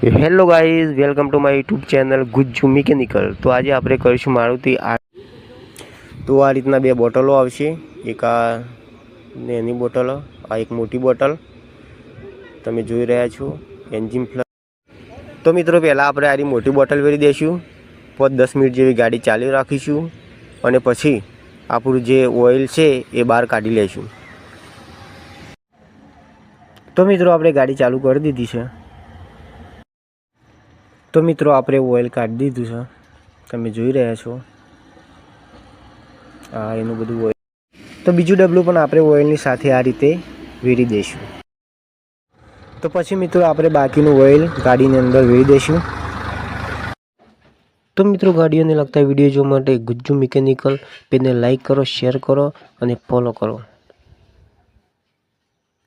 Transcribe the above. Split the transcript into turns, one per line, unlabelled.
Hello guys, welcome to my YouTube channel Gujju mechanical. તો આજે આપણે કરીશું મારુતિ આ। તો આ રીતના બે બોટલો આવશે, એક આ નાની બોટલ, આ એક મોટી બોટલ તમે જોઈ રહ્યા છો એન્જિન પ્લસ। તો મિત્રો પહેલાં આપણે આની મોટી બોટલ ભરી દઈશું, 5-10 મિનિટ જેવી ગાડી ચાલુ રાખીશું અને પછી આપણું જે ઓઇલ છે એ બહાર કાઢી લઈશું। તો મિત્રો આપણે ગાડી ચાલુ કરી દીધી છે। તો મિત્રો આપણે ઓઇલ કાઢી દીધું છે, તમે જોઈ રહ્યા છો આ એનું બધું ઓઇલ। તો બીજું ડબલું પણ આપણે ઓઇલની સાથે આ રીતે વેરી દઈશું। તો પછી મિત્રો આપણે બાકીનું ઓઇલ ગાડીની અંદર વેરી દઈશું। તો મિત્રો ગાડીઓને લગતા વિડીયો જોવા માટે ગુજ્જુ મિકેનિકલ પેજને લાઇક કરો, શેર કરો અને ફોલો કરો।